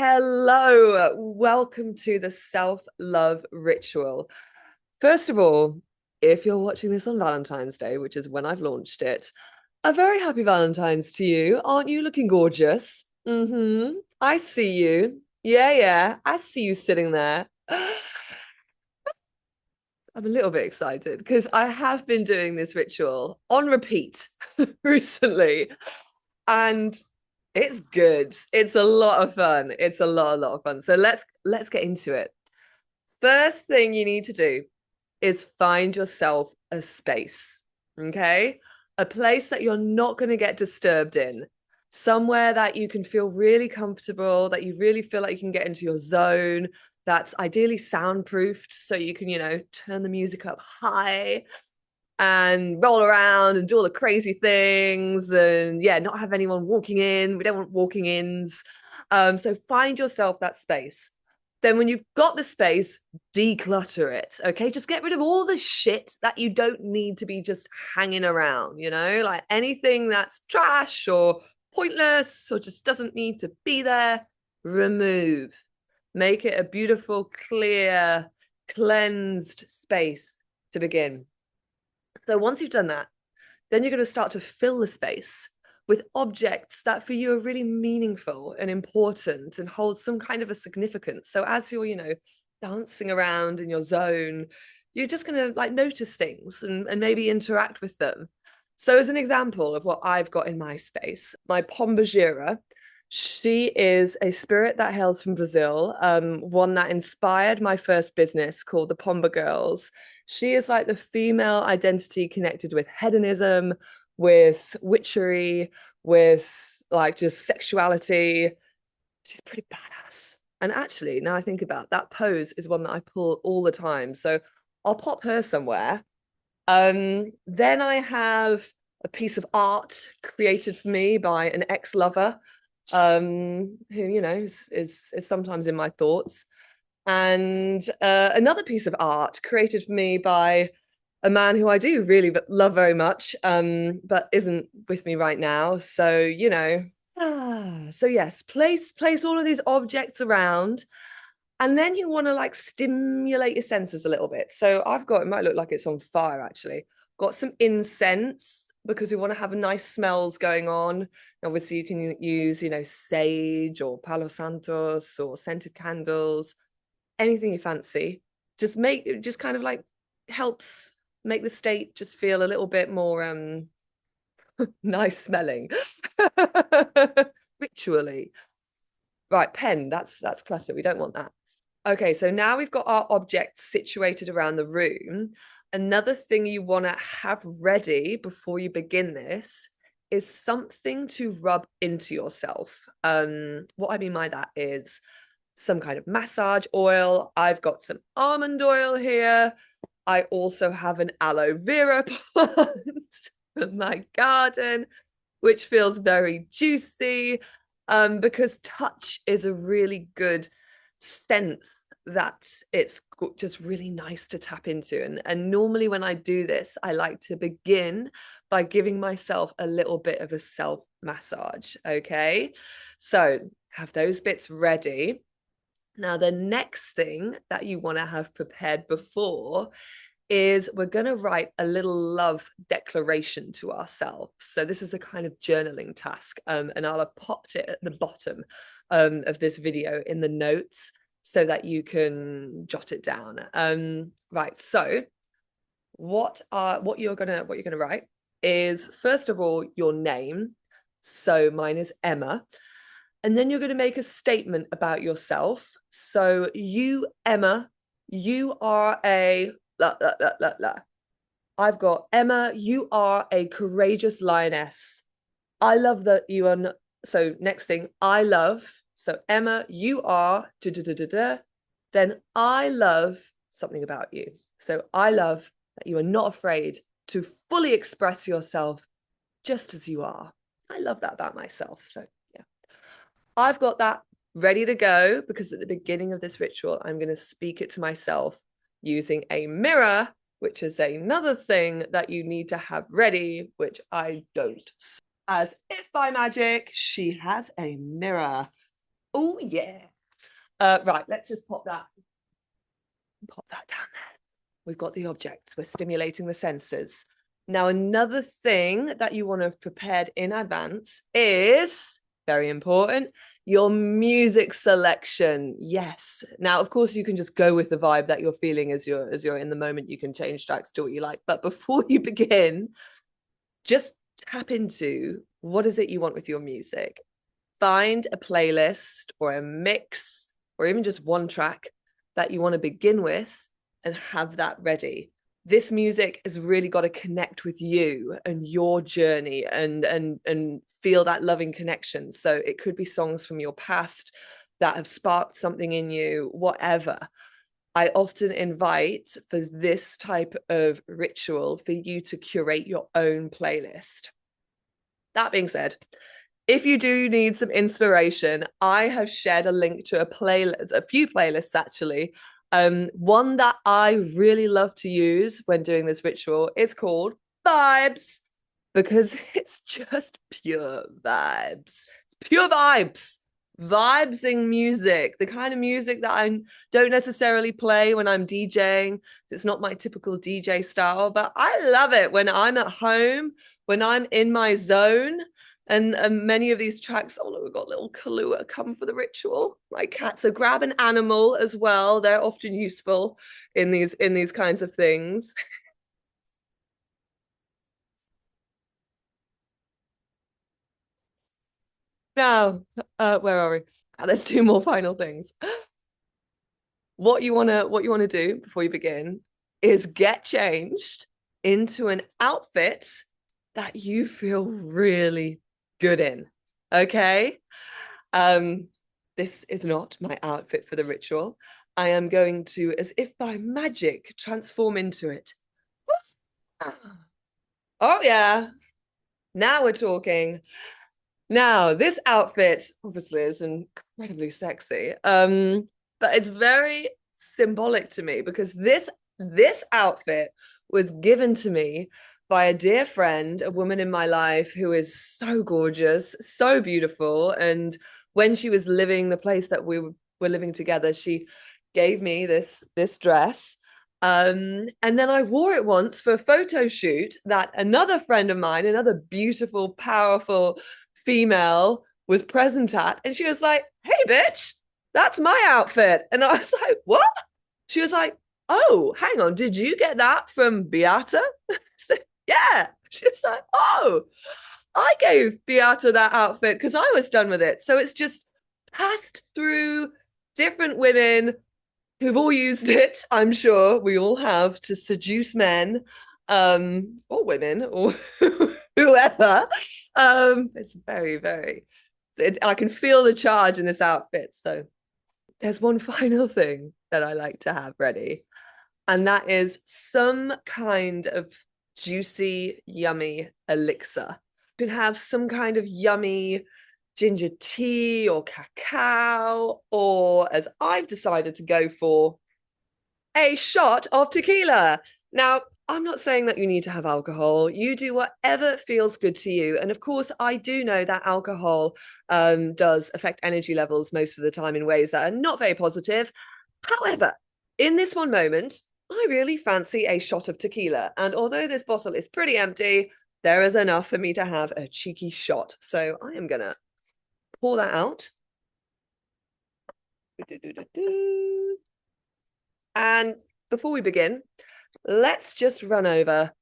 Hello, welcome to the self-love ritual. First of all, if you're watching this on Valentine's Day, which is when I've launched it, a very happy Valentine's to you. Aren't you looking gorgeous? I see you. Yeah, I see you sitting there. I'm a little bit excited because I have been doing this ritual on repeat recently, and it's good. It's a lot of fun. It's a lot of fun. So let's get into it. First thing you need to do is find yourself a space, okay? A place that you're not going to get disturbed in. Somewhere that you can feel really comfortable, that you really feel like you can get into your zone, that's ideally soundproofed so you can, turn the music up high and roll around and do all the crazy things and yeah, not have anyone walking in. We don't want walking ins. So find yourself that space. Then when you've got the space, declutter it. Okay. Just get rid of all the shit that you don't need to be just hanging around, like anything that's trash or pointless or just doesn't need to be there, remove. Make it a beautiful, clear, cleansed space to begin. So once you've done that, then you're going to start to fill the space with objects that for you are really meaningful and important and hold some kind of a significance. So as you're, dancing around in your zone, you're just going to like notice things and maybe interact with them. So as an example of what I've got in my space, my pombagira, she is a spirit that hails from Brazil, one that inspired my first business called the Pomba Girls. She is like the female identity connected with hedonism, with witchery, with like just sexuality. She's pretty badass. And actually, now I think about it, that pose is one that I pull all the time. So I'll pop her somewhere. Then I have a piece of art created for me by an ex-lover, who, is sometimes in my thoughts. And another piece of art created for me by a man who I do really love very much, but isn't with me right now. So, so yes, place all of these objects around, and then you want to like stimulate your senses a little bit. So I've got, it might look like it's on fire actually. Got some incense because we want to have nice smells going on. Obviously, you can use, sage or Palo Santos or scented candles, anything you fancy. Just kind of like helps make the state just feel a little bit more nice smelling. Ritually. Right, pen, that's clutter. We don't want that. Okay, so now we've got our objects situated around the room. Another thing you want to have ready before you begin this is something to rub into yourself. What I mean by that is some kind of massage oil. I've got some almond oil here. I also have an aloe vera plant in my garden, which feels very juicy, because touch is a really good sense that it's just really nice to tap into. And normally when I do this, I like to begin by giving myself a little bit of a self massage. Okay. So have those bits ready. Now, the next thing that you want to have prepared before is we're going to write a little love declaration to ourselves. So this is a kind of journaling task, and I'll have popped it at the bottom of this video in the notes so that you can jot it down. Right. So what you're gonna write is first of all your name. So mine is Emma. And then you're going to make a statement about yourself. So you, Emma, you are a la, la, la, la, la. I've got Emma, you are a courageous lioness. I love that you are not, so next thing, I love. So Emma, you are da, da, da, da, da. Then I love something about you. So I love that you are not afraid to fully express yourself just as you are. I love that about myself. So yeah, I've got that ready to go because at the beginning of this ritual, I'm going to speak it to myself using a mirror, which is another thing that you need to have ready, which I don't. As if by magic, she has a mirror. Oh, yeah. Right, let's just pop that down there. We've got the objects. We're stimulating the senses. Now, another thing that you want to have prepared in advance is very important, your music selection. Yes. Now, of course, you can just go with the vibe that you're feeling as you're in the moment. You can change tracks to what you like. But before you begin, just tap into what is it you want with your music. Find a playlist or a mix or even just one track that you want to begin with and have that ready. This music has really got to connect with you and your journey and feel that loving connection. So it could be songs from your past that have sparked something in you, whatever. I often invite for this type of ritual for you to curate your own playlist. That being said, if you do need some inspiration, I have shared a link to a few playlists actually. One that I really love to use when doing this ritual is called Vibes because it's just pure vibes. It's pure vibes. Vibesing music, the kind of music that I don't necessarily play when I'm DJing. It's not my typical DJ style, but I love it when I'm at home, when I'm in my zone. And many of these tracks, oh look, we've got little Kahlua come for the ritual. My cat. So grab an animal as well. They're often useful in these kinds of things. Now, where are we? Oh, there's two more final things. What you wanna do before you begin is get changed into an outfit that you feel really good in. Okay? Um, this is not my outfit for the ritual. I am going to, as if by magic, transform into it. Oh yeah, now we're talking. Now, this outfit obviously is incredibly sexy. But it's very symbolic to me because this outfit was given to me by a dear friend, a woman in my life who is so gorgeous, so beautiful. And when she was living the place that were living together, she gave me this dress. And then I wore it once for a photo shoot that another friend of mine, another beautiful, powerful female was present at, and she was like, "Hey, bitch, that's my outfit." And I was like, "What?" She was like, "Oh, hang on, did you get that from Beata?" So, yeah. She was like, "Oh, I gave Beata that outfit because I was done with it." So it's just passed through different women who've all used it. I'm sure we all have to seduce men, or women, or whoever. It's very, very. I can feel the charge in this outfit. So there's one final thing that I like to have ready, and that is some kind of juicy, yummy elixir. You can have some kind of yummy ginger tea or cacao, or as I've decided to go for, a shot of tequila. Now, I'm not saying that you need to have alcohol. You do whatever feels good to you. And of course, I do know that alcohol does affect energy levels most of the time in ways that are not very positive. However, in this one moment, I really fancy a shot of tequila. And although this bottle is pretty empty, there is enough for me to have a cheeky shot. So I am going to pour that out. And before we begin, let's just run over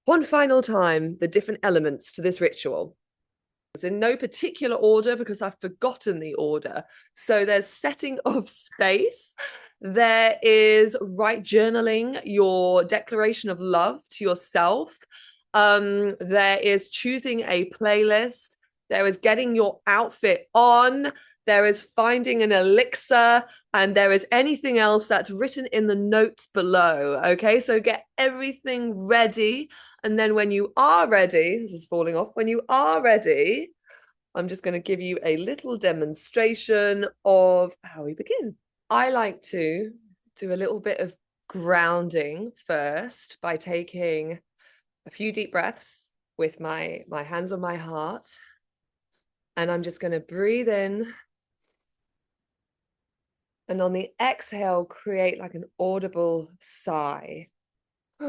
one final time the different elements to this ritual. It's in no particular order because I've forgotten the order. So there's setting of space. There is right journaling, your declaration of love to yourself. There is choosing a playlist. There is getting your outfit on. There is finding an elixir, and there is anything else that's written in the notes below. Okay, so get everything ready. And then when you are ready, this is falling off, when you are ready, I'm just going to give you a little demonstration of how we begin. I like to do a little bit of grounding first by taking a few deep breaths with my hands on my heart. – – – – – – – – – – – – – – – – – – – – – – – – – – – – – – – – – – – – – – – – – – – – – – – – – – – – – – – – – – – – – – – – – – – – – – – – – – – – – – – – – – – – – – – – – – – – – – – – – – – – – – – – – – – – – – – – – – – – – – – –– –– –– –– –– –– –– –– –– –– – – – – – – – – – – – – – – – – – – – – – – – – – – – – – – – – – – – – – – – – – – – – – – – – – – – – – – – – – – – – – – – – – – – – – – – – – – – – – – – – – – – – – – – – – – – – – – – – – – – – – And on the exhale, create like an audible sigh. So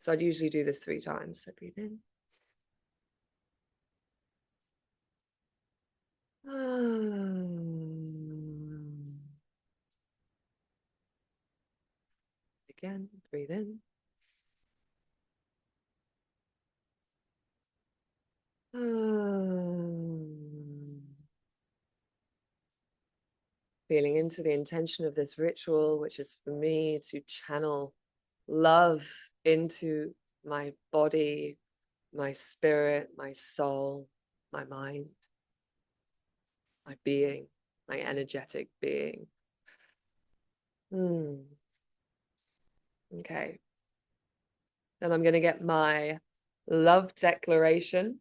I'd usually do this 3 times. So breathe in. Again, breathe in. Feeling into the intention of this ritual, which is for me to channel love into my body, my spirit, my soul, my mind, my being, my energetic being. Okay. Then I'm going to get my love declaration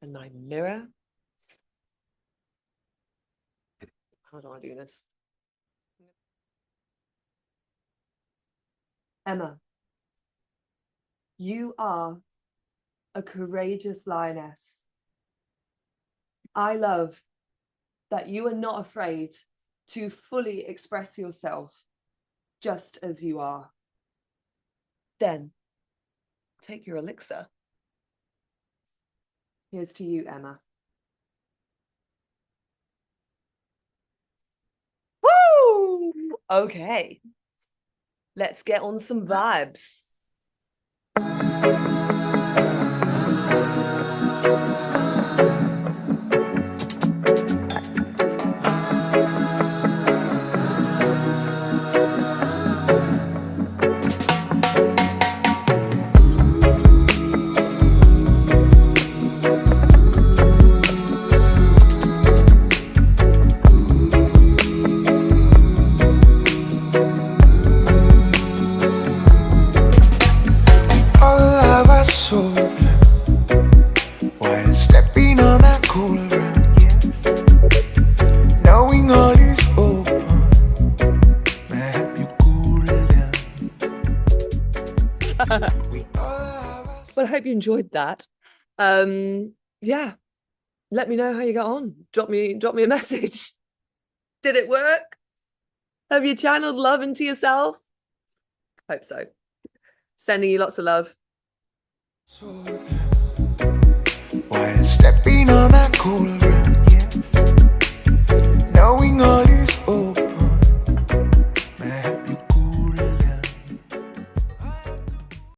and my mirror. How do I do this? Emma, you are a courageous lioness. I love that you are not afraid to fully express yourself just as you are. Then take your elixir. Here's to you, Emma. Woo! Okay. Let's get on some vibes. While stepping on a cool ground, yes, knowing all is open, may help you cool down. Well, I hope you enjoyed that. Yeah, let me know how you got on. Drop me a message. Did it work? Have you channeled love into yourself? Hope so. Sending you lots of love. While stepping on a cool ground, yes, knowing all